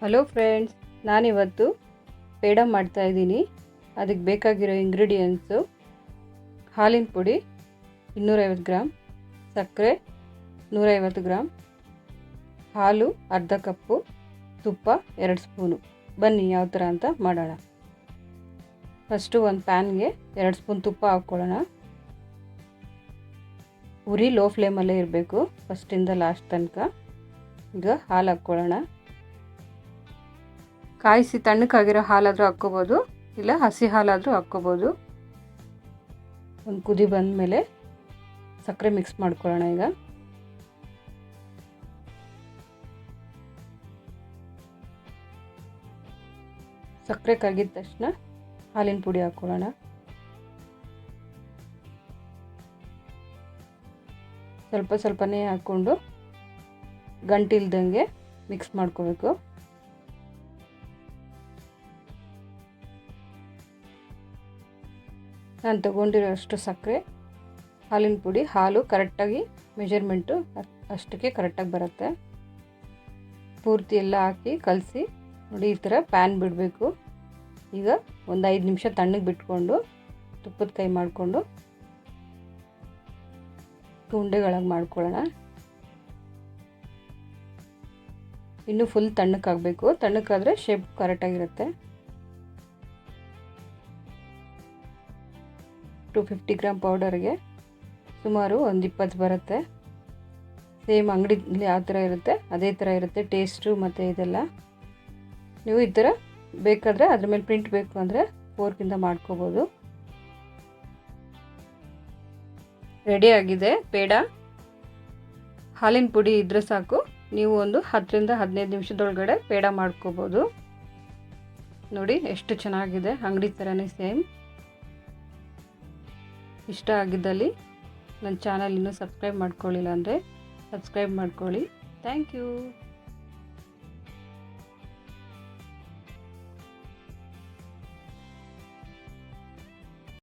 Hello friends, ನಾನಿವತ್ತು ಪೇಡ ಮಾಡ್ತಾಯಿದ್ದೀನಿ. ಅದಕ್ಕೆ ಬೇಕಾಗಿರೋ ಇಂಗ್ರೀಡಿಯೆಂಟ್ಸು: ಹಾಲಿನ ಪುಡಿ 250 ಗ್ರಾಮ್, ಸಕ್ಕರೆ 150 ಗ್ರಾಮ್, ಹಾಲು ಅರ್ಧ ಕಪ್ಪು, ತುಪ್ಪ 2 ಸ್ಪೂನು. ಬನ್ನಿ ಯಾವ ಥರ ಅಂತ ಮಾಡೋಣ. ಫಸ್ಟು ಒಂದು ಪ್ಯಾನ್ಗೆ 2 ಸ್ಪೂನ್ ತುಪ್ಪ ಹಾಕ್ಕೊಳ್ಳೋಣ. ಉರಿ ಲೋ ಫ್ಲೇಮಲ್ಲೇ ಇರಬೇಕು ಫಸ್ಟಿಂದ ಲಾಸ್ಟ್ ತನಕ. ಈಗ ಹಾಲು ಹಾಕ್ಕೊಳ್ಳೋಣ. ಕಾಯಿಸಿ ತಣ್ಣಕ್ಕಾಗಿರೋ ಹಾಲಾದರೂ ಹಾಕ್ಕೋಬೋದು, ಇಲ್ಲ ಹಸಿ ಹಾಲಾದರೂ ಹಾಕ್ಕೋಬೋದು. ಒಂದು ಕುದಿ ಬಂದಮೇಲೆ ಸಕ್ಕರೆ ಮಿಕ್ಸ್ ಮಾಡ್ಕೊಳ್ಳೋಣ. ಈಗ ಸಕ್ಕರೆ ಕರಗಿದ ತಕ್ಷಣ ಹಾಲಿನ ಪುಡಿ ಹಾಕ್ಕೊಳ್ಳೋಣ. ಸ್ವಲ್ಪ ಸ್ವಲ್ಪನೇ ಹಾಕ್ಕೊಂಡು ಗಂಟಿಲ್ದಂಗೆ ಮಿಕ್ಸ್ ಮಾಡ್ಕೋಬೇಕು. ನಾನು ತೊಗೊಂಡಿರೋ ಅಷ್ಟು ಸಕ್ಕರೆ, ಹಾಲಿನ ಪುಡಿ, ಹಾಲು ಕರೆಕ್ಟಾಗಿ ಮೆಜರ್ಮೆಂಟು ಅಷ್ಟಕ್ಕೆ ಕರೆಕ್ಟಾಗಿ ಬರುತ್ತೆ. ಪೂರ್ತಿ ಎಲ್ಲ ಹಾಕಿ ಕಲಸಿ ನೋಡಿ, ಈ ಥರ ಪ್ಯಾನ್ ಬಿಡಬೇಕು. ಈಗ ಒಂದು 5 ನಿಮಿಷ ತಣ್ಣಗೆ ಬಿಟ್ಕೊಂಡು ತುಪ್ಪದ ಕೈ ಮಾಡಿಕೊಂಡು ಉಂಡೆಗಳಾಗಿ ಮಾಡ್ಕೊಳ್ಳೋಣ. ಇನ್ನೂ ಫುಲ್ ತಣ್ಣಕ್ಕಾಗಬೇಕು. ತಣ್ಣಕ್ಕಾದರೆ ಶೇಪ್ ಕರೆಕ್ಟಾಗಿರುತ್ತೆ. 250 ಗ್ರಾಮ್ ಪೌಡರ್ಗೆ ಸುಮಾರು ಒಂದು 20 ಬರುತ್ತೆ. ಸೇಮ್ ಅಂಗಡಿಲಿ ಯಾವ ಥರ ಇರುತ್ತೆ ಅದೇ ಥರ ಇರುತ್ತೆ ಟೇಸ್ಟು ಮತ್ತು ಇದೆಲ್ಲ. ನೀವು ಈ ಥರ ಬೇಕಾದರೆ ಅದ್ರ ಮೇಲೆ ಪ್ರಿಂಟ್ ಬೇಕು ಅಂದರೆ ಫೋರ್ಕಿಂದ ಮಾಡ್ಕೋಬೋದು. ರೆಡಿಯಾಗಿದೆ ಪೇಡ. ಹಾಲಿನ ಪುಡಿ ಇದ್ದರೆ ಸಾಕು. ನೀವು ಒಂದು 10ರಿಂದ 15 ನಿಮಿಷದೊಳಗಡೆ ಪೇಡ ಮಾಡ್ಕೋಬೋದು. ನೋಡಿ ಎಷ್ಟು ಚೆನ್ನಾಗಿದೆ, ಅಂಗಡಿ ಥರನೇ ಸೇಮ್. ಇಷ್ಟ ಆಗಿದ್ದಲ್ಲಿ ನನ್ನ ಚಾನಲ್ ಇನ್ನೂ ಸಬ್ಸ್ಕ್ರೈಬ್ ಮಾಡ್ಕೊಳ್ಳಿಲ್ಲ ಅಂದರೆ ಸಬ್ಸ್ಕ್ರೈಬ್ ಮಾಡ್ಕೊಳ್ಳಿ. Thank you.